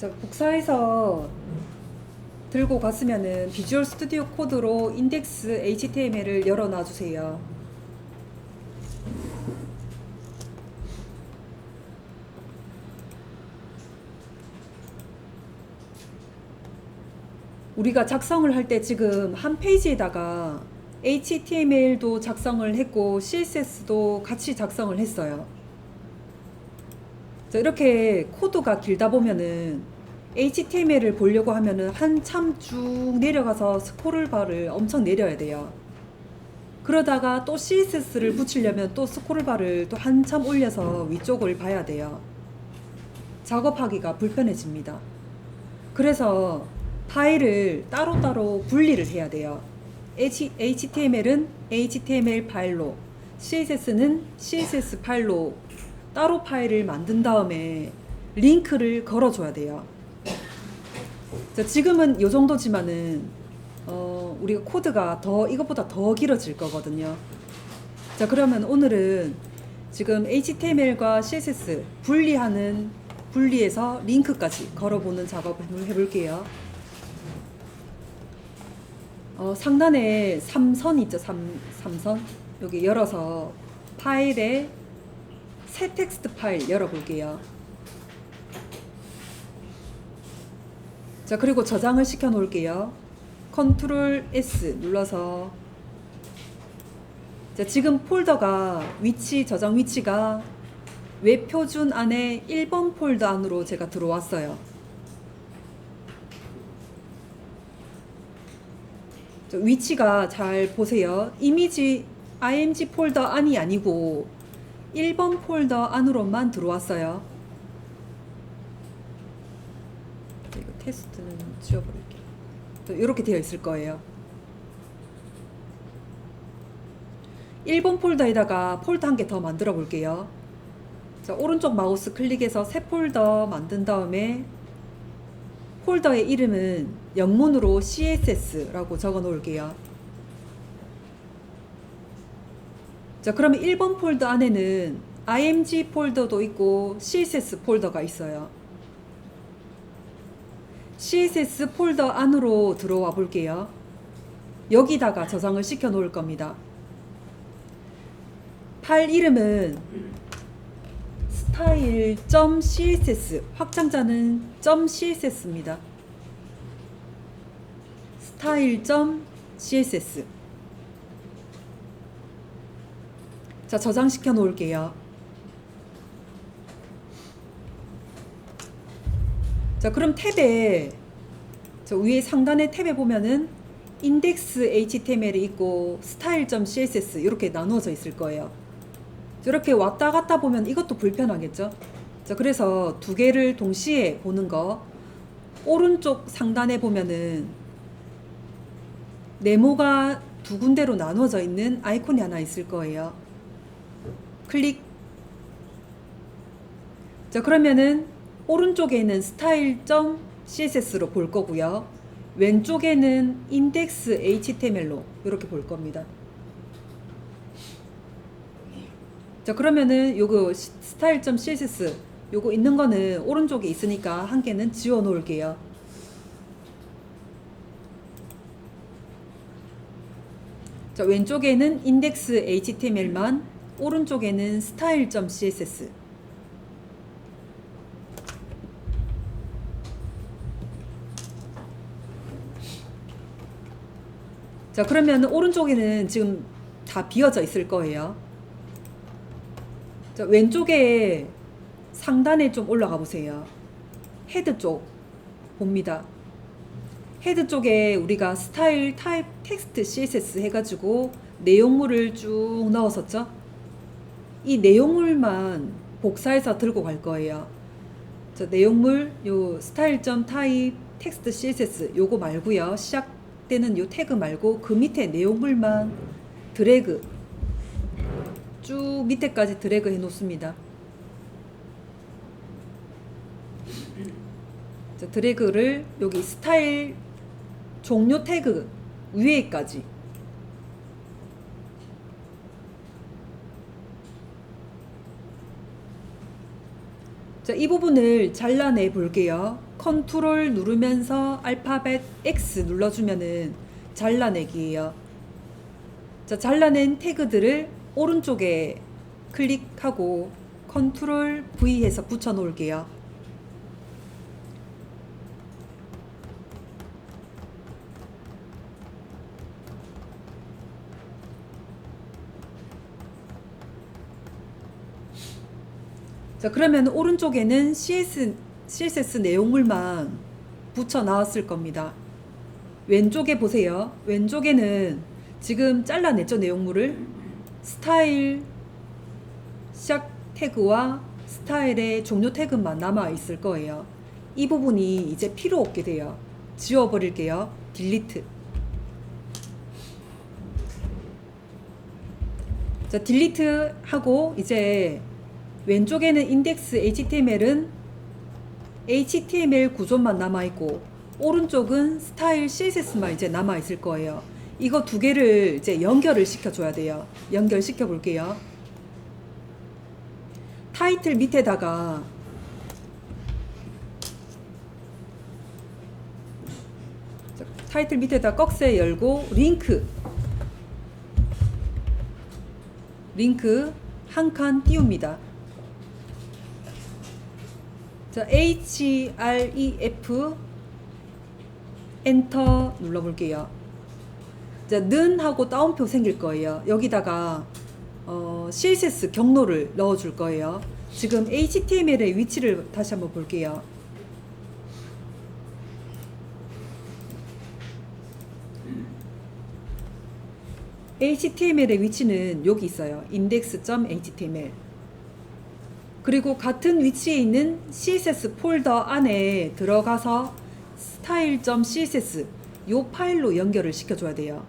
자, 복사해서 들고 갔으면은 비주얼 스튜디오 코드로 인덱스 HTML을 열어놔 주세요. 우리가 작성을 할 때 지금 한 페이지에다가 HTML도 작성을 했고 CSS도 같이 작성을 했어요. 자, 이렇게 코드가 길다 보면은 HTML을 보려고 하면은 한참 쭉 내려가서 스크롤바를 엄청 내려야 돼요. 그러다가 또 CSS를 붙이려면 또 스크롤바를 또 한참 올려서 위쪽을 봐야 돼요. 작업하기가 불편해집니다. 그래서 파일을 따로따로 분리를 해야 돼요. HTML은 HTML 파일로, CSS는 CSS 파일로 따로 파일을 만든 다음에 링크를 걸어줘야 돼요. 자, 지금은 이 정도지만은 우리가 코드가 이것보다 더 길어질 거거든요. 자, 그러면 오늘은 지금 HTML과 CSS 분리해서 링크까지 걸어보는 작업을 해볼게요. 상단에 3선 있죠. 3선 여기 열어서 파일에 새 텍스트 파일 열어볼게요. 자, 그리고 저장을 시켜 놓을게요. 컨트롤 S 눌러서, 자, 지금 폴더가 저장 위치가 웹표준 안에 1번 폴더 안으로 제가 들어왔어요. 자, 위치가 잘 보세요. 이미지 img 폴더 안이 아니고 1번 폴더 안으로만 들어왔어요. 이거 테스트는 지워버릴게요. 이렇게 되어 있을 거예요. 1번 폴더에다가 폴더 한 개 더 만들어 볼게요. 자, 오른쪽 마우스 클릭해서 새 폴더 만든 다음에 폴더의 이름은 영문으로 CSS라고 적어 놓을게요. 자, 그러면 1번 폴더 안에는 img 폴더도 있고 CSS 폴더가 있어요. CSS 폴더 안으로 들어와 볼게요. 여기다가 저장을 시켜 놓을 겁니다. 파일 이름은 style.css, 확장자는 .css입니다. style.css. 자, 저장시켜 놓을게요. 자, 그럼 저 위에 상단의 탭에 보면은 인덱스 HTML이 있고 style.css 이렇게 나누어져 있을 거예요. 이렇게 왔다 갔다 보면 이것도 불편하겠죠? 자, 그래서 두 개를 동시에 보는 거, 오른쪽 상단에 보면은 네모가 두 군데로 나누어져 있는 아이콘이 하나 있을 거예요. 클릭. 자, 그러면은 오른쪽에는 style.css로 볼 거고요. 왼쪽에는 index HTML로 이렇게 볼 겁니다. 자, 그러면은 요거 style.css 요거 있는 거는 오른쪽에 있으니까 한 개는 지워 놓을게요. 자, 왼쪽에는 index HTML만, 오른쪽에는 style.css. 자, 그러면 오른쪽에는 지금 다 비어져 있을 거예요. 자, 왼쪽에 상단에 좀 올라가 보세요. 헤드 쪽 봅니다. 헤드 쪽에 우리가 스타일 타입 텍스트 CSS 해가지고 내용물을 쭉 넣었었죠. 이 내용물만 복사해서 들고 갈 거예요. 자, 내용물 요 style.type 텍스트 CSS 요거 말고요. 시작되는 요 태그 말고 그 밑에 내용물만 드래그 쭉 밑에까지 드래그 해 놓습니다. 자, 드래그를 여기 스타일 종료 태그 위에까지. 자, 이 부분을 잘라내 볼게요. 컨트롤 누르면서 알파벳 X 눌러주면은 잘라내기예요. 자, 잘라낸 태그들을 오른쪽에 클릭하고 컨트롤 V 해서 붙여 놓을게요. 자, 그러면 오른쪽에는 CSS 내용물만 붙여 나왔을 겁니다. 왼쪽에 보세요. 왼쪽에는 지금 잘라냈죠, 내용물을. 스타일 시작 태그와 스타일의 종료 태그만 남아 있을 거예요. 이 부분이 이제 필요 없게 돼요. 지워버릴게요. 딜리트. 자, 딜리트 하고 이제 왼쪽에는 인덱스 HTML은 HTML 구조만 남아있고 오른쪽은 스타일 CSS만 이제 남아있을 거예요. 이거 두 개를 이제 연결을 시켜줘야 돼요. 연결시켜 볼게요. 타이틀 밑에다가 타이틀 밑에다 꺽쇠 열고 링크 한 칸 띄웁니다. 자, href 엔터 눌러볼게요. 자, 는 하고 따옴표 생길 거예요. 여기다가 CSS 경로를 넣어줄 거예요. 지금 HTML의 위치를 다시 한번 볼게요. HTML의 위치는 여기 있어요. index.html. 그리고 같은 위치에 있는 CSS 폴더 안에 들어가서 style.css 요 파일로 연결을 시켜줘야 돼요.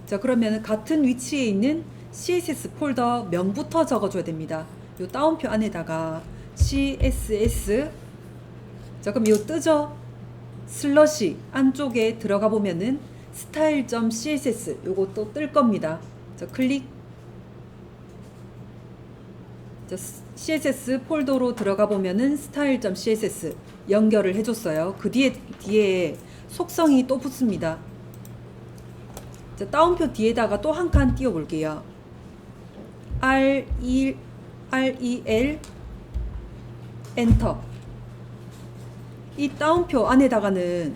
자, 그러면 같은 위치에 있는 CSS 폴더 명부터 적어줘야 됩니다. 요 따옴표 안에다가 CSS. 자, 그럼 요 뜨죠? 슬러시 안쪽에 들어가 보면은 style.css 요거 또 뜰 겁니다. 자, 클릭. 자, CSS 폴더로 들어가 보면은 style.css 연결을 해줬어요. 그 뒤에 속성이 또 붙습니다. 자, 따옴표 뒤에다가 또 한 칸 띄워 볼게요. rel 엔터. 이 따옴표 안에다가는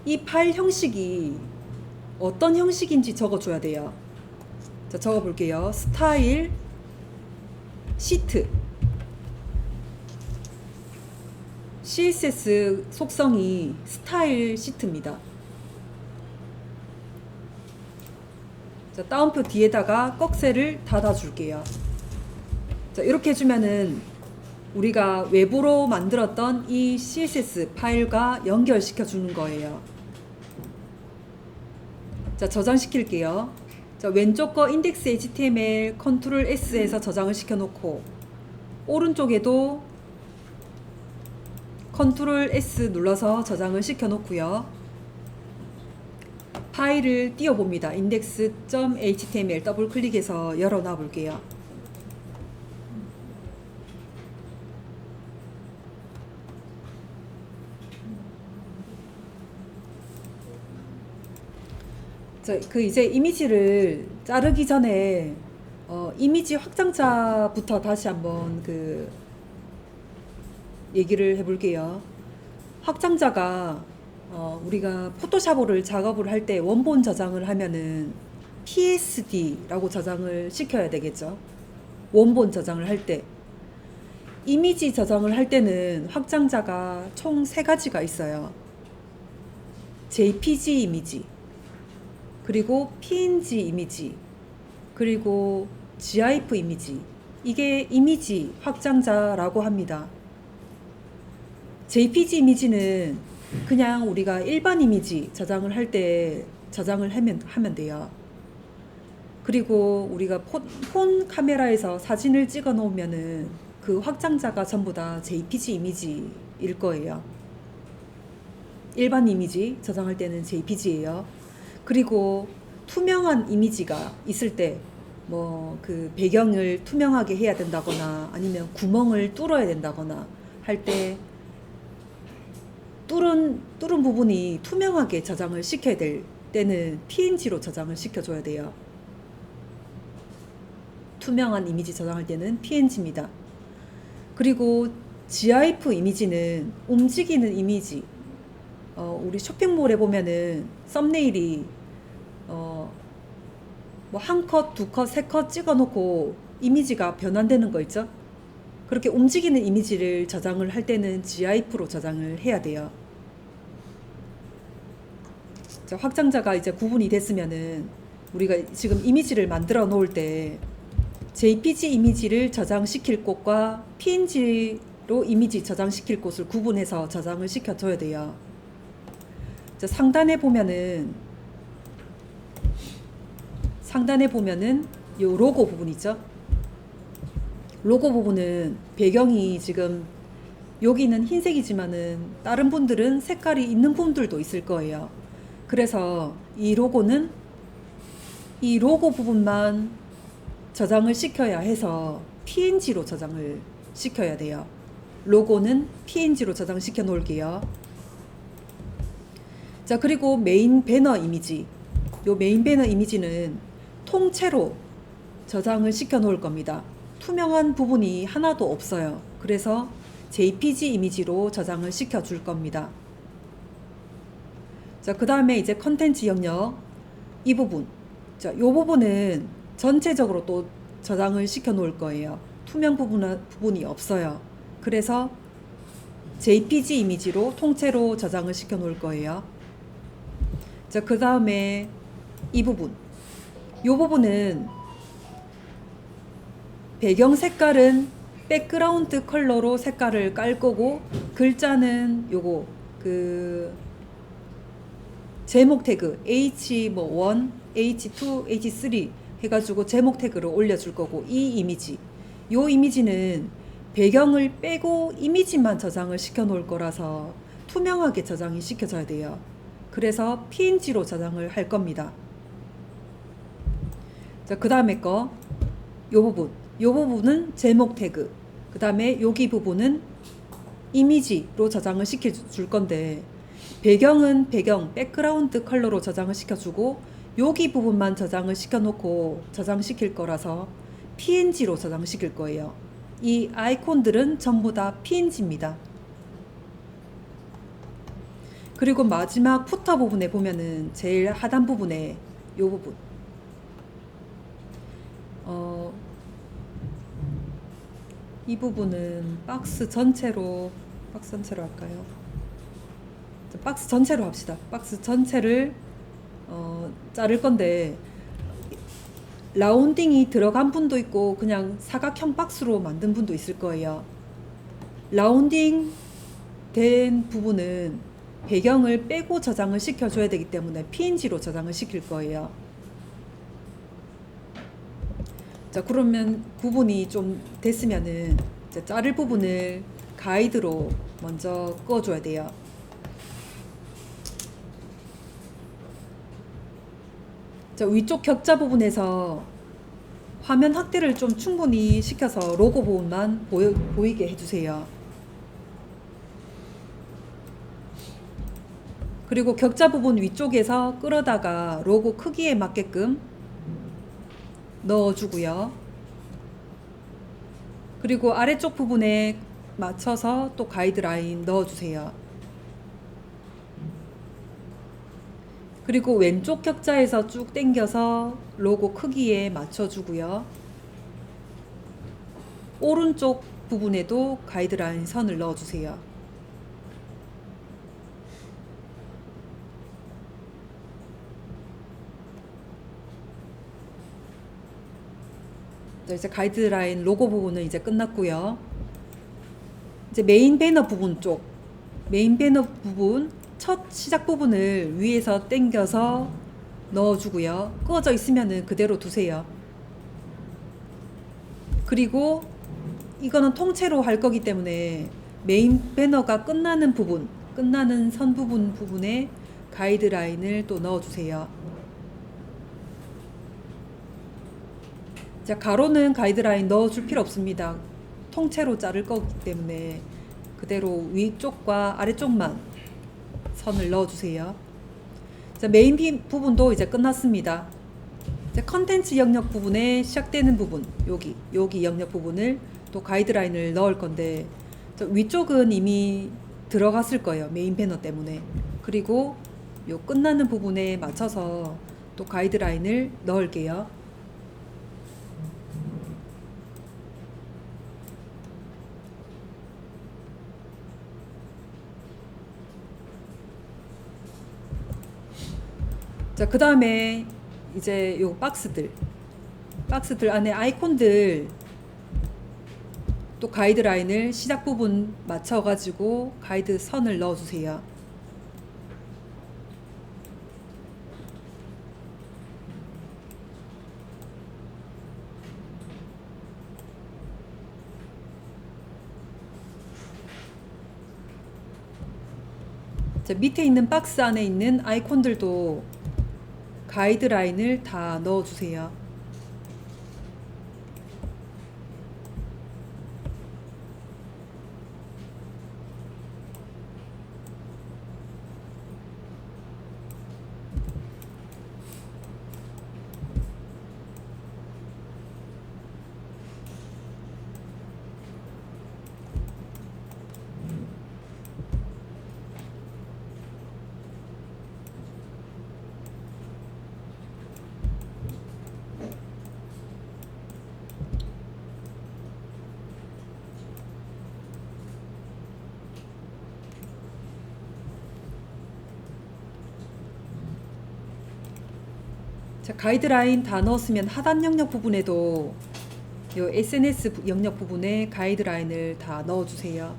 이 파일 형식이 어떤 형식인지 적어줘야 돼요. 자, 적어볼게요. 스타일 시트. CSS 속성이 스타일 시트입니다. 자, 따옴표 뒤에다가 꺽쇠를 닫아줄게요. 자, 이렇게 해주면은 우리가 외부로 만들었던 이 CSS 파일과 연결시켜 주는 거예요. 자, 저장시킬게요. 자, 왼쪽 거 인덱스 HTML 컨트롤 S에서 저장을 시켜 놓고 오른쪽에도 컨트롤 S 눌러서 저장을 시켜 놓고요. 파일을 띄워 봅니다. index.html 더블 클릭해서 열어 놔 볼게요. 그 이제 이미지를 자르기 전에 이미지 확장자부터 다시 한번 그 얘기를 해볼게요. 확장자가 우리가 포토샵을 작업을 할 때 원본 저장을 하면은 PSD라고 저장을 시켜야 되겠죠. 원본 저장을 할 때. 이미지 저장을 할 때는 확장자가 총 3가지가 있어요. JPG 이미지, 그리고 PNG 이미지, 그리고 GIF 이미지. 이게 이미지 확장자라고 합니다. JPG 이미지는 그냥 우리가 일반 이미지 저장을 할 때 저장을 하면 돼요. 그리고 우리가 폰 카메라에서 사진을 찍어 놓으면은 그 확장자가 전부 다 JPG 이미지일 거예요. 일반 이미지 저장할 때는 JPG예요. 그리고 투명한 이미지가 있을 때 뭐 그 배경을 투명하게 해야 된다거나 아니면 구멍을 뚫어야 된다거나 할 때 뚫은 부분이 투명하게 저장을 시켜야 될 때는 PNG로 저장을 시켜줘야 돼요. 투명한 이미지 저장할 때는 PNG입니다. 그리고 GIF 이미지는 움직이는 이미지. 우리 쇼핑몰에 보면은 썸네일이 뭐 한 컷, 두 컷, 세 컷 찍어놓고 이미지가 변환되는 거 있죠? 그렇게 움직이는 이미지를 저장을 할 때는 GIF로 저장을 해야 돼요. 자, 확장자가 이제 구분이 됐으면은 우리가 지금 이미지를 만들어 놓을 때 JPG 이미지를 저장시킬 곳과 PNG로 이미지 저장시킬 곳을 구분해서 저장을 시켜줘야 돼요. 자, 상단에 보면은 요 로고 부분 있죠? 로고 부분은 배경이 지금 여기는 흰색이지만은 다른 분들은 색깔이 있는 분들도 있을 거예요. 그래서 이 로고는 이 로고 부분만 저장을 시켜야 해서 PNG로 저장을 시켜야 돼요. 로고는 PNG로 저장시켜 놓을게요. 자, 그리고 메인 배너 이미지. 요 메인 배너 이미지는 통째로 저장을 시켜 놓을 겁니다. 투명한 부분이 하나도 없어요. 그래서 JPG 이미지로 저장을 시켜 줄 겁니다. 자, 그 다음에 이제 컨텐츠 영역 이 부분. 자, 요 부분은 전체적으로 또 저장을 시켜 놓을 거예요. 투명 부분이 없어요. 그래서 JPG 이미지로 통째로 저장을 시켜 놓을 거예요. 자, 그 다음에 이 부분. 요 부분은 배경 색깔은 백그라운드 컬러로 색깔을 깔 거고, 글자는 요거 제목 태그 H1, H2, H3 해가지고 제목 태그를 올려줄 거고, 요 이미지는 배경을 빼고 이미지만 저장을 시켜 놓을 거라서 투명하게 저장이 시켜져야 돼요. 그래서 PNG로 저장을 할 겁니다. 자, 그 다음에 요 부분은 제목 태그, 그 다음에 여기 부분은 이미지로 저장을 시켜줄 건데, 배경은 백그라운드 컬러로 저장을 시켜주고, 여기 부분만 저장을 시켜놓고 저장시킬 거라서 PNG로 저장시킬 거예요. 이 아이콘들은 전부 다 PNG입니다. 그리고 마지막 푸터 부분에 보면은 제일 하단 부분에 요 부분, 이 부분은 박스 전체로 할까요? 박스 전체로 합시다. 박스 전체를 자를 건데, 라운딩이 들어간 분도 있고 그냥 사각형 박스로 만든 분도 있을 거예요. 라운딩 된 부분은 배경을 빼고 저장을 시켜줘야 되기 때문에 PNG로 저장을 시킬 거예요. 자, 그러면 부분이 좀 됐으면은 이제 자를 부분을 가이드로 먼저 꺼줘야 돼요. 자, 위쪽 격자 부분에서 화면 확대를 좀 충분히 시켜서 로고 부분만 보이게 해주세요. 그리고 격자 부분 위쪽에서 끌어다가 로고 크기에 맞게끔 넣어주고요. 그리고 아래쪽 부분에 맞춰서 또 가이드라인 넣어주세요. 그리고 왼쪽 격자에서 쭉 당겨서 로고 크기에 맞춰주고요. 오른쪽 부분에도 가이드라인 선을 넣어주세요. 이제 가이드라인 로고 부분은 이제 끝났고요. 이제 메인 배너 부분 첫 시작 부분을 위에서 당겨서 넣어주고요. 꺼져 있으면은 그대로 두세요. 그리고 이거는 통째로 할 거기 때문에 메인 배너가 끝나는 선 부분에 가이드라인을 또 넣어주세요. 자, 가로는 가이드라인 넣어줄 필요 없습니다. 통째로 자를 거기 때문에 그대로 위쪽과 아래쪽만 선을 넣어주세요. 자, 메인 부분도 이제 끝났습니다. 이제 컨텐츠 영역 부분에 시작되는 부분, 여기 영역 부분을 또 가이드라인을 넣을 건데, 위쪽은 이미 들어갔을 거예요. 메인 배너 때문에. 그리고 요 끝나는 부분에 맞춰서 또 가이드라인을 넣을게요. 자, 그 다음에 이제 요 박스들 안에 아이콘들 또 가이드라인을 시작 부분 맞춰가지고 가이드 선을 넣어주세요. 자, 밑에 있는 박스 안에 있는 아이콘들도 가이드라인을 다 넣어주세요. 자, 가이드라인 다 넣었으면 하단 영역 부분에도 요 SNS 영역 부분에 가이드라인을 다 넣어주세요.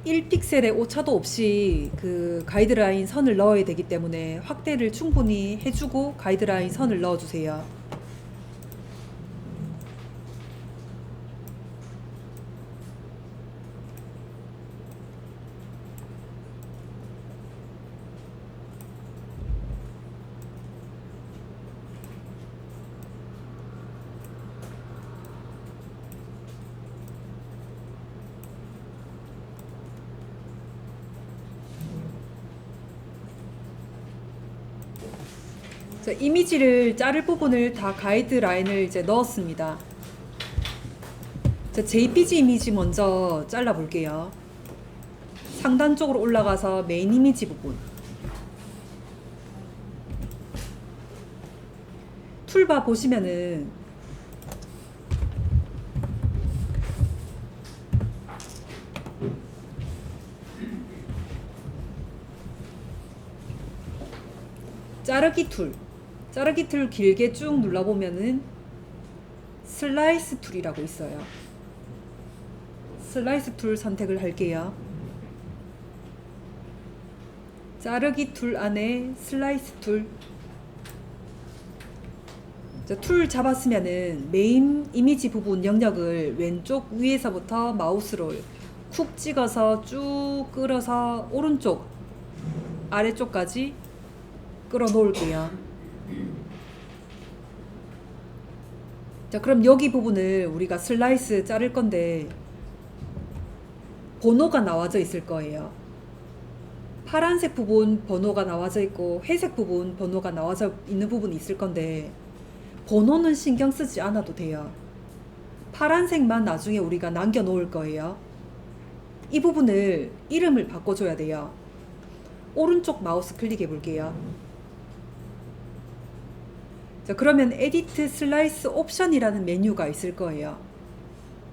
1픽셀의 오차도 없이 그 가이드라인 선을 넣어야 되기 때문에 확대를 충분히 해주고 가이드라인 선을 넣어주세요. 자, 이미지를 자를 부분을 다 가이드라인을 이제 넣었습니다. 자, JPG 이미지 먼저 잘라 볼게요. 상단 쪽으로 올라가서 메인 이미지 부분. 툴바 보시면은 자르기 툴 길게 쭉 눌러보면은 슬라이스 툴이라고 있어요. 슬라이스 툴 선택을 할게요. 자르기 툴 안에 슬라이스 툴. 자, 툴 잡았으면은 메인 이미지 부분 영역을 왼쪽 위에서부터 마우스로 쿡 찍어서 쭉 끌어서 오른쪽 아래쪽까지 끌어 놓을게요. 자, 그럼 여기 부분을 우리가 슬라이스 자를 건데 번호가 나와져 있을 거예요. 파란색 부분 번호가 나와져 있고 회색 부분 번호가 나와져 있는 부분이 있을 건데 번호는 신경 쓰지 않아도 돼요. 파란색만 나중에 우리가 남겨 놓을 거예요. 이 부분을 이름을 바꿔줘야 돼요. 오른쪽 마우스 클릭해 볼게요. 자, 그러면 에디트 슬라이스 옵션이라는 메뉴가 있을 거예요.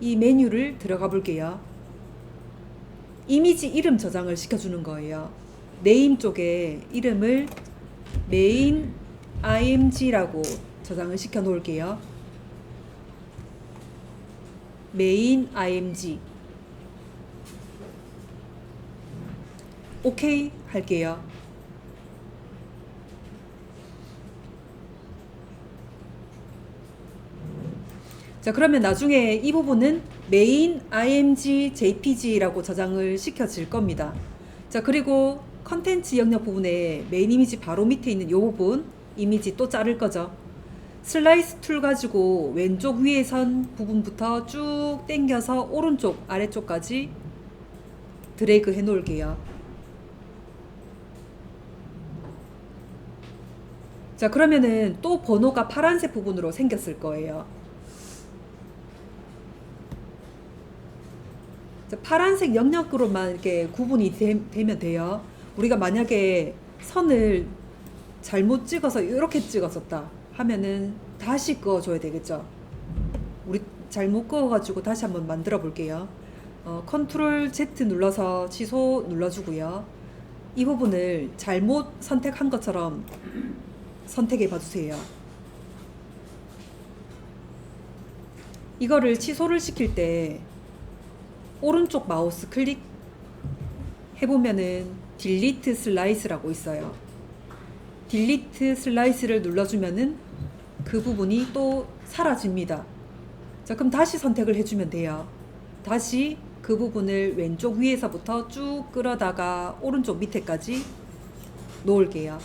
이 메뉴를 들어가 볼게요. 이미지 이름 저장을 시켜주는 거예요. 네임 쪽에 이름을 메인 img라고 저장을 시켜 놓을게요. 메인 img. 오케이 할게요. 자, 그러면 나중에 이 부분은 메인 img jpg라고 저장을 시켜질 겁니다. 자, 그리고 컨텐츠 영역 부분에 메인 이미지 바로 밑에 있는 이 부분 이미지 또 자를 거죠. 슬라이스 툴 가지고 왼쪽 위에 선 부분부터 쭉 당겨서 오른쪽 아래쪽까지 드래그 해 놓을게요. 자, 그러면은 또 번호가 파란색 부분으로 생겼을 거예요. 자, 파란색 영역으로만 이렇게 구분이 되면 돼요. 우리가 만약에 선을 잘못 찍어서 이렇게 찍었었다 하면은 다시 그어줘야 되겠죠. 우리 잘못 그어가지고 다시 한번 만들어 볼게요. 컨트롤 Z 눌러서 취소 눌러주고요. 이 부분을 잘못 선택한 것처럼 선택해 봐주세요. 이거를 취소를 시킬 때 오른쪽 마우스 클릭 해보면은 딜리트 슬라이스라고 있어요. 딜리트 슬라이스를 눌러주면은 그 부분이 또 사라집니다. 자, 그럼 다시 선택을 해주면 돼요. 다시 그 부분을 왼쪽 위에서부터 쭉 끌어다가 오른쪽 밑에까지 놓을게요.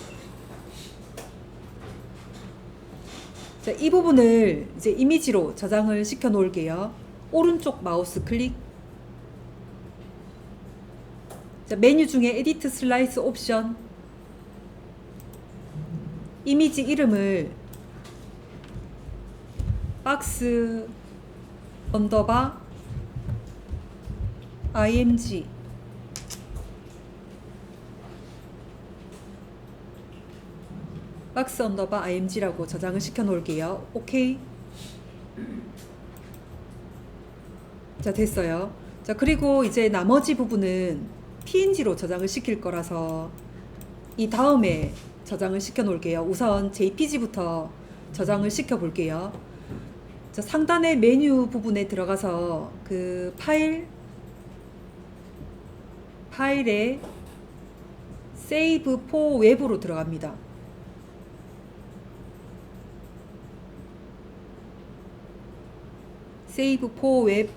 자, 이 부분을 이제 이미지로 저장을 시켜 놓을게요. 오른쪽 마우스 클릭. 자, 메뉴 중에 에디트 슬라이스 옵션. 이미지 이름을 박스 언더바 img 박스 언더바 img라고 저장을 시켜 놓을게요. 오케이. 자, 됐어요. 자, 그리고 이제 나머지 부분은 png로 저장을 시킬 거라서 이 다음에 저장을 시켜 놓을게요. 우선 jpg부터 저장을 시켜 볼게요. 자, 상단의 메뉴 부분에 들어가서 그 파일에 Save for Web로 들어갑니다. Save for Web.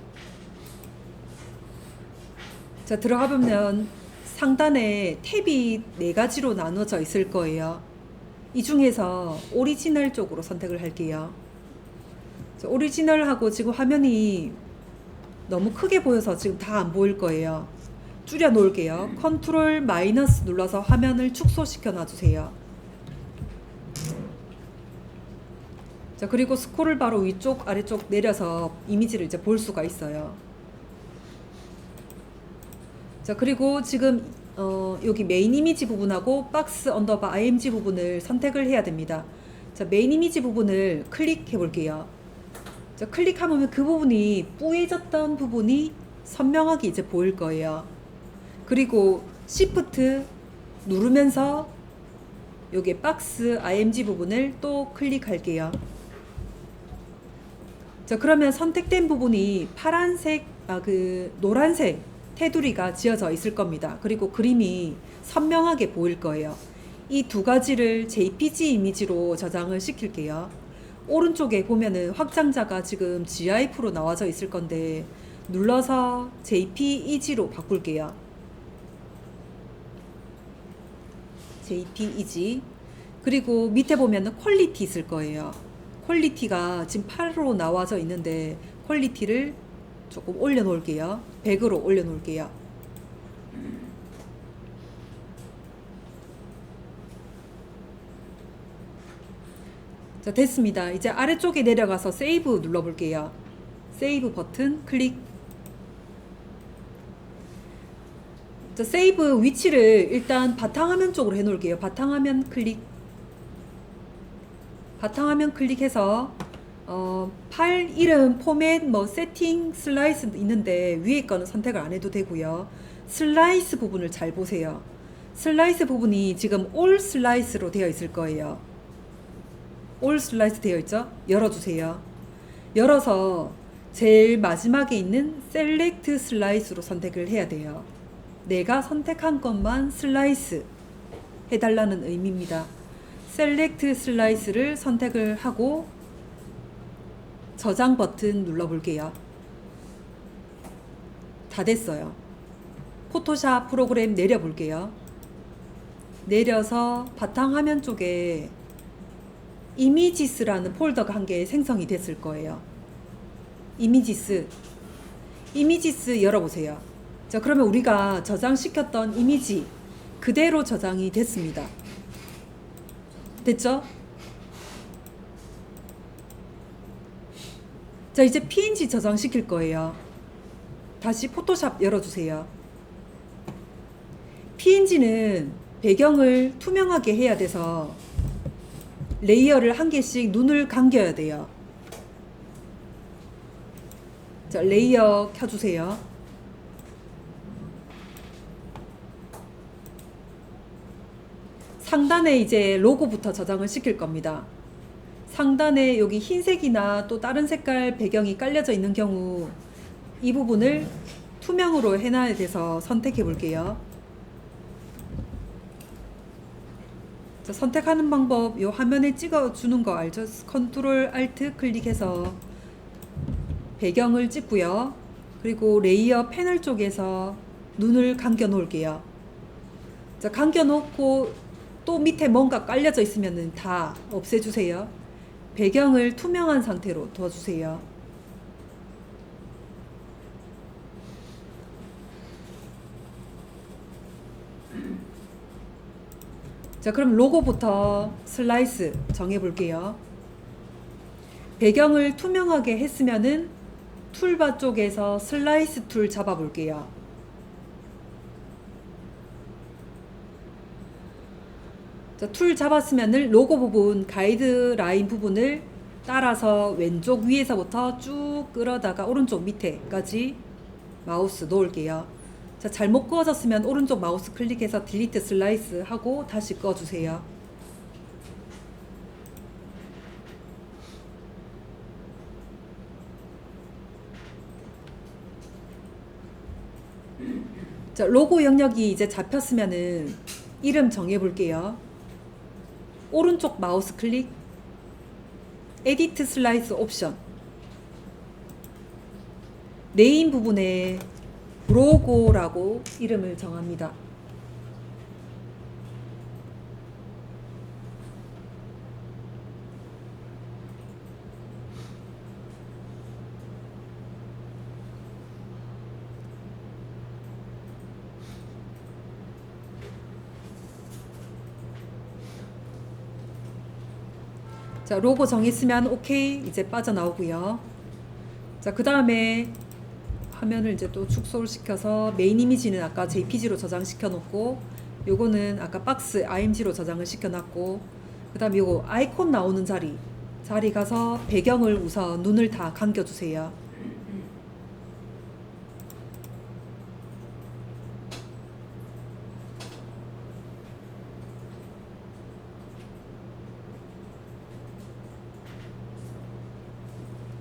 자, 들어가 보면 상단에 탭이 4가지로 나눠져 있을 거예요. 이 중에서 오리지널 쪽으로 선택을 할게요. 자, 오리지널하고 지금 화면이 너무 크게 보여서 지금 다 안 보일 거예요. 줄여 놓을게요. 컨트롤 마이너스 눌러서 화면을 축소시켜 놔주세요. 자, 그리고 스크롤 바로 위쪽 아래쪽 내려서 이미지를 이제 볼 수가 있어요. 자, 그리고 지금 여기 메인 이미지 부분하고 박스 언더바 img 부분을 선택을 해야 됩니다. 자, 메인 이미지 부분을 클릭해 볼게요. 자, 클릭하면 그 부분이 뿌얘졌던 부분이 선명하게 이제 보일 거예요. 그리고 Shift 누르면서 여기 박스 img 부분을 또 클릭할게요. 자, 그러면 선택된 부분이 파란색, 노란색 테두리가 지어져 있을 겁니다. 그리고 그림이 선명하게 보일 거예요. 이 두 가지를 JPG 이미지로 저장을 시킬게요. 오른쪽에 보면은 확장자가 지금 GIF로 나와져 있을 건데 눌러서 JPEG로 바꿀게요. JPEG. 그리고 밑에 보면은 퀄리티 있을 거예요. 퀄리티가 지금 8로 나와져 있는데 퀄리티를 조금 올려 놓을게요. 100으로 올려 놓을게요. 자, 됐습니다. 이제 아래쪽에 내려가서 세이브 눌러 볼게요. 세이브 버튼 클릭. 자, 세이브 위치를 일단 바탕화면 쪽으로 해 놓을게요. 바탕화면 클릭. 바탕화면 클릭해서 파일 이름, 포맷, 세팅, 슬라이스 있는데 위에 거는 선택을 안 해도 되고요. 슬라이스 부분을 잘 보세요. 슬라이스 부분이 지금 올 슬라이스로 되어 있을 거예요. 올 슬라이스 되어 있죠? 열어주세요. 열어서 제일 마지막에 있는 셀렉트 슬라이스로 선택을 해야 돼요. 내가 선택한 것만 슬라이스 해달라는 의미입니다. 셀렉트 슬라이스를 선택을 하고 저장 버튼 눌러볼게요. 다 됐어요. 포토샵 프로그램 내려볼게요. 내려서 바탕화면 쪽에 이미지스라는 폴더가 한 개 생성이 됐을 거예요. 이미지스 열어보세요. 자, 그러면 우리가 저장시켰던 이미지 그대로 저장이 됐습니다. 됐죠? 자, 이제 PNG 저장시킬 거예요. 다시 포토샵 열어주세요. PNG는 배경을 투명하게 해야 돼서 레이어를 한 개씩 눈을 감겨야 돼요. 자, 레이어 켜주세요. 상단에 이제 로고부터 저장을 시킬 겁니다. 상단에 여기 흰색이나 또 다른 색깔 배경이 깔려져 있는 경우 이 부분을 투명으로 해놔야 돼서 선택해 볼게요. 자, 선택하는 방법 요 화면에 찍어주는 거 알죠? 컨트롤 알트 클릭해서 배경을 찍고요. 그리고 레이어 패널 쪽에서 눈을 감겨 놓을게요. 자, 감겨 놓고 또 밑에 뭔가 깔려져 있으면 다 없애주세요. 배경을 투명한 상태로 둬주세요. 자, 그럼 로고부터 슬라이스 정해 볼게요. 배경을 투명하게 했으면은 툴바 쪽에서 슬라이스 툴 잡아 볼게요. 자, 툴 잡았으면은 로고 부분, 가이드라인 부분을 따라서 왼쪽 위에서부터 쭉 끌어다가 오른쪽 밑에까지 마우스 놓을게요. 자, 잘못 꺼졌으면 오른쪽 마우스 클릭해서 딜리트 슬라이스 하고 다시 꺼주세요. 자, 로고 영역이 이제 잡혔으면은 이름 정해 볼게요. 오른쪽 마우스 클릭, 에디트 슬라이스 옵션, 네임 부분에 로고라고 이름을 정합니다. 자, 로고 정했으면 오케이 이제 빠져나오고요. 자, 그 다음에 화면을 이제 또 축소를 시켜서 메인 이미지는 아까 JPG로 저장시켜 놓고 요거는 아까 박스 IMG로 저장을 시켜 놨고 그 다음에 요거 아이콘 나오는 자리 가서 배경을 우선 눈을 다 감겨 주세요.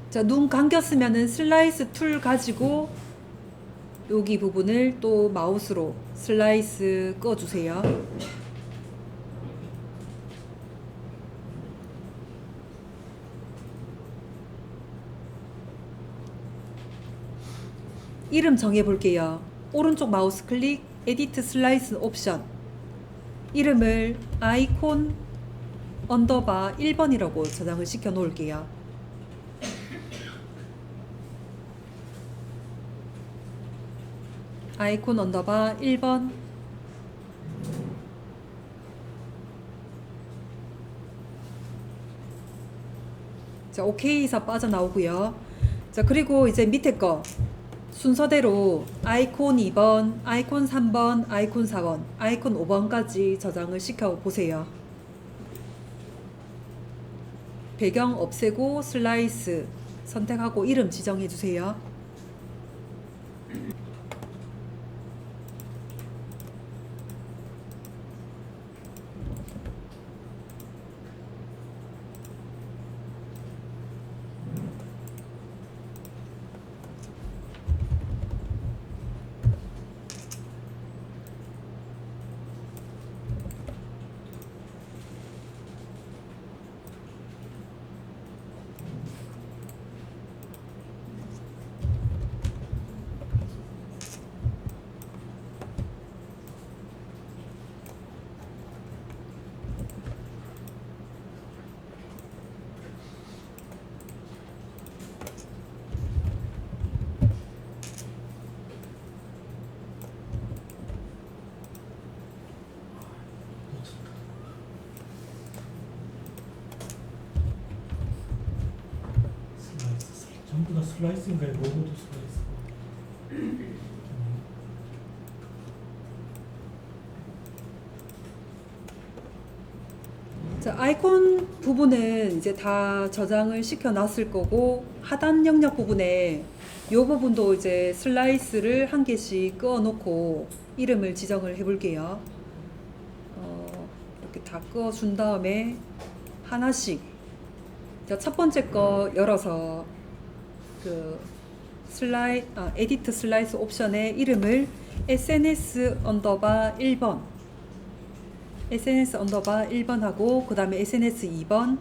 자, 눈 감겼으면은 슬라이스 툴 가지고 여기 부분을 또 마우스로 슬라이스 꺼주세요. 이름 정해 볼게요. 오른쪽 마우스 클릭, 에디트 슬라이스 옵션. 이름을 아이콘 언더바 1번이라고 저장을 시켜 놓을게요. 아이콘 언더바 1번. 자, 오케이에서 빠져나오고요. 자, 그리고 이제 밑에 거 순서대로 아이콘 2번, 아이콘 3번, 아이콘 4번, 아이콘 5번까지 저장을 시켜 보세요. 배경 없애고 슬라이스 선택하고 이름 지정해 주세요. 전부 다 슬라이스인가요? 로고도 슬라이스. 자, 아이콘 부분은 이제 다 저장을 시켜 놨을 거고, 하단 영역 부분에 이 부분도 이제 슬라이스를 한 개씩 그어 놓고 이름을 지정을 해 볼게요. 이렇게 다 그어 준 다음에 하나씩, 자, 첫 번째 거 열어서 그 에디트 슬라이스 옵션의 이름을 SNS 언더바 1번, SNS 언더바 1번 하고, 그 다음에 SNS 2번,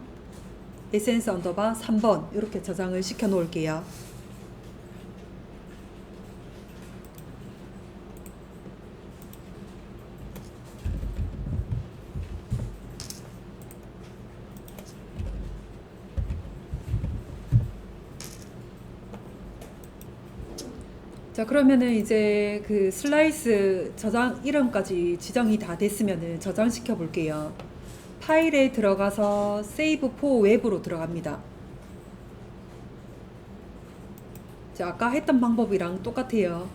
SNS 언더바 3번 이렇게 저장을 시켜 놓을게요. 자, 그러면은 이제 그 슬라이스 저장 이름까지 지정이 다 됐으면은 저장시켜 볼게요. 파일에 들어가서 세이브 포 웹으로 들어갑니다. 자, 아까 했던 방법이랑 똑같아요.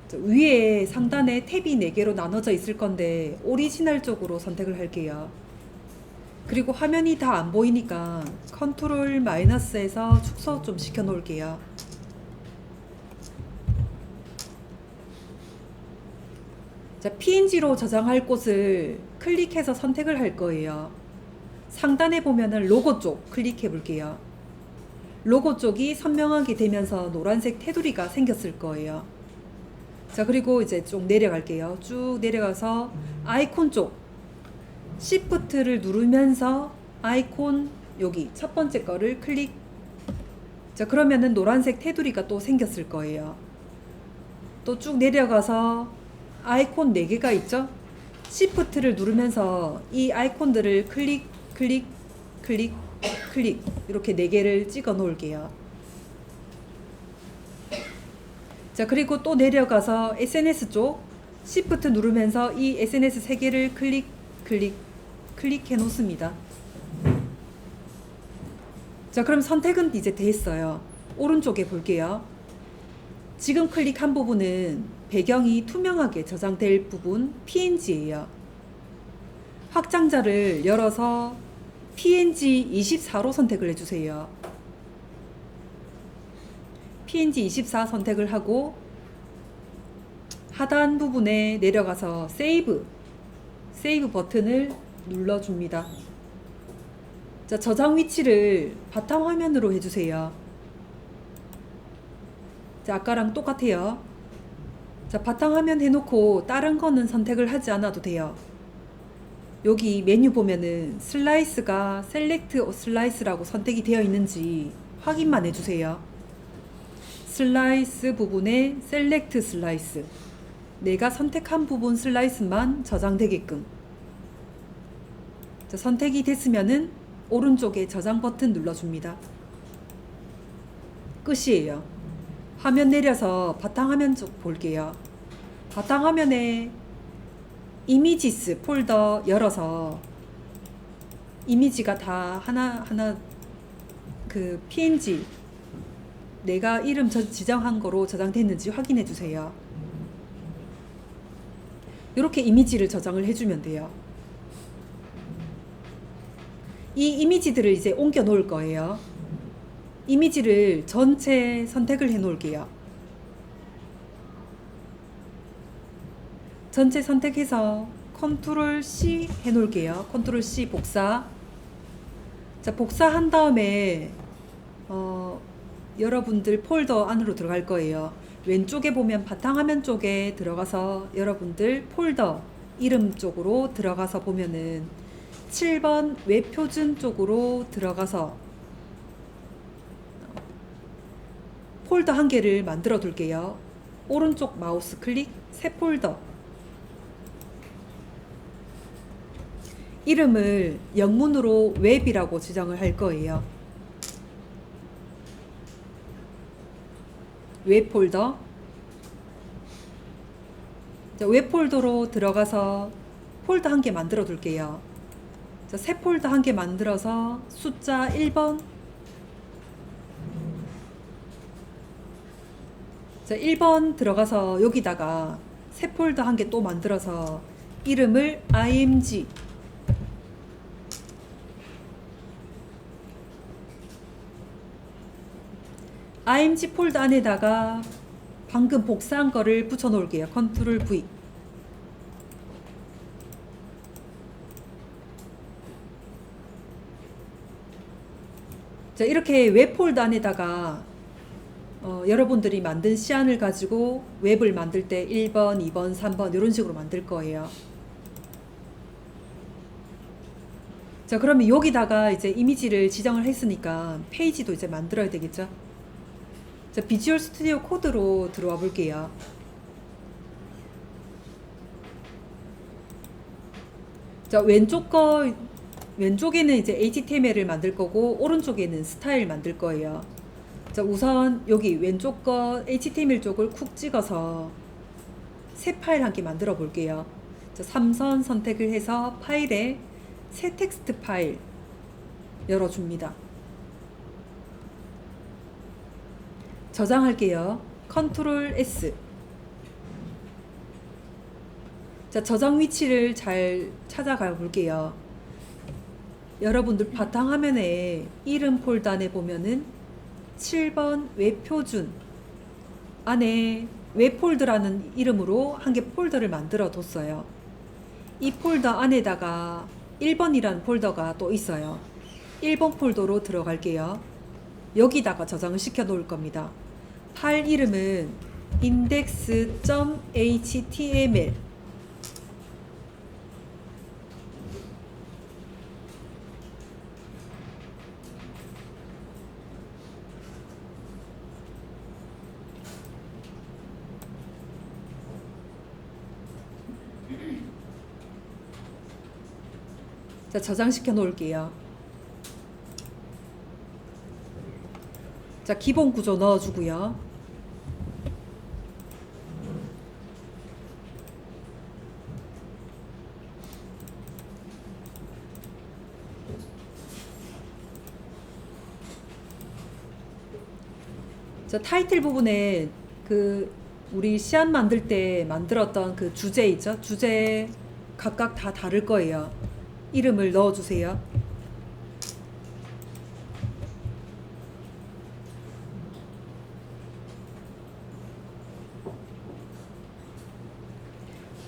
자, 위에 상단에 탭이 4개로 나눠져 있을 건데 오리지널 쪽으로 선택을 할게요. 그리고 화면이 다 안 보이니까 컨트롤 마이너스에서 축소 좀 시켜 놓을게요. 자, PNG로 저장할 곳을 클릭해서 선택을 할 거예요. 상단에 보면은 로고 쪽 클릭해 볼게요. 로고 쪽이 선명하게 되면서 노란색 테두리가 생겼을 거예요. 자, 그리고 이제 쭉 내려갈게요. 쭉 내려가서 아이콘 쪽 Shift를 누르면서 아이콘 여기 첫 번째 거를 클릭. 자, 그러면은 노란색 테두리가 또 생겼을 거예요. 또 쭉 내려가서 아이콘 4개가 있죠? Shift를 누르면서 이 아이콘들을 클릭, 클릭, 클릭, 클릭 이렇게 4개를 찍어 놓을게요. 자, 그리고 또 내려가서 SNS 쪽 Shift 누르면서 이 SNS 3개를 클릭, 클릭, 클릭해 놓습니다. 자, 그럼 선택은 이제 됐어요. 오른쪽에 볼게요. 지금 클릭한 부분은 배경이 투명하게 저장될 부분 PNG예요. 확장자를 열어서 PNG 24로 선택을 해주세요. PNG 24 선택을 하고 하단 부분에 내려가서 세이브 버튼을 눌러줍니다. 자, 저장 위치를 바탕화면으로 해주세요. 자, 아까랑 똑같아요. 자, 바탕화면 해놓고 다른 거는 선택을 하지 않아도 돼요. 여기 메뉴 보면은 슬라이스가 셀렉트 슬라이스라고 선택이 되어 있는지 확인만 해주세요. 슬라이스 부분에 셀렉트 슬라이스, 내가 선택한 부분 슬라이스만 저장되게끔. 자, 선택이 됐으면은 오른쪽에 저장 버튼 눌러줍니다. 끝이에요. 화면 내려서 바탕화면 쪽 볼게요. 바탕화면에 이미지스 폴더 열어서 이미지가 다 하나하나 그 PNG 내가 이름 지정한 거로 저장됐는지 확인해 주세요. 이렇게 이미지를 저장을 해주면 돼요. 이 이미지들을 이제 옮겨 놓을 거예요. 이미지를 전체 선택을 해 놓을게요. 전체 선택해서 컨트롤 C 해 놓을게요. 컨트롤 C 복사. 자, 복사한 다음에 여러분들 폴더 안으로 들어갈 거예요. 왼쪽에 보면 바탕화면 쪽에 들어가서 여러분들 폴더 이름 쪽으로 들어가서 보면은 7번 웹표준 쪽으로 들어가서 폴더 한 개를 만들어 둘게요. 오른쪽 마우스 클릭, 새 폴더. 이름을 영문으로 웹이라고 지정을 할 거예요. 웹 폴더. 자, 웹 폴더로 들어가서 폴더 한 개 만들어 둘게요. 자, 새 폴더 한 개 만들어서 숫자 1번 자, 1번 들어가서 여기다가 새 폴더 한 개 또 만들어서 이름을 img 폴더 안에다가 방금 복사한 거를 붙여 놓을게요. 컨트롤 V. 자, 이렇게 웹 폴더 안에다가 여러분들이 만든 시안을 가지고 웹을 만들 때 1번, 2번, 3번 이런 식으로 만들 거예요. 자, 그러면 여기다가 이제 이미지를 지정을 했으니까 페이지도 이제 만들어야 되겠죠? 자, 비주얼 스튜디오 코드로 들어와 볼게요. 자, 왼쪽에는 이제 HTML을 만들 거고 오른쪽에는 스타일 만들 거예요. 자, 우선 여기 왼쪽 거 HTML 쪽을 쿡 찍어서 새 파일 한 개 만들어 볼게요. 자, 3선 선택을 해서 파일에 새 텍스트 파일 열어줍니다. 저장할게요. 컨트롤 S. 자, 저장 위치를 잘 찾아가 볼게요. 여러분들 바탕화면에 이름 폴더 안에 보면은 7번 웹표준 안에 웹폴더라는 이름으로 한 개 폴더를 만들어 뒀어요. 이 폴더 안에다가 1번이라는 폴더가 또 있어요. 1번 폴더로 들어갈게요. 여기다가 저장을 시켜 놓을 겁니다. 파일 이름은 index.html. 자, 저장시켜 놓을게요. 자, 기본 구조 넣어주고요. 자, 타이틀 부분에 우리 시안 만들 때 만들었던 그 주제 있죠? 주제 각각 다 다를 거예요. 이름을 넣어주세요.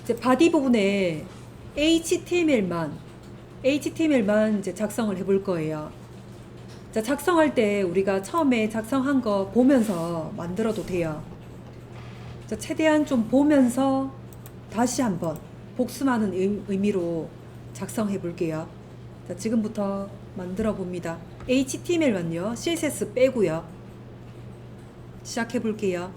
이제 바디 부분에 HTML만 이제 작성을 해볼 거예요. 자, 작성할 때 우리가 처음에 작성한 거 보면서 만들어도 돼요. 자, 최대한 좀 보면서 다시 한번 복습하는 의미로 작성해 볼게요. 자, 지금부터 만들어 봅니다. HTML만요. CSS 빼고요. 시작해 볼게요.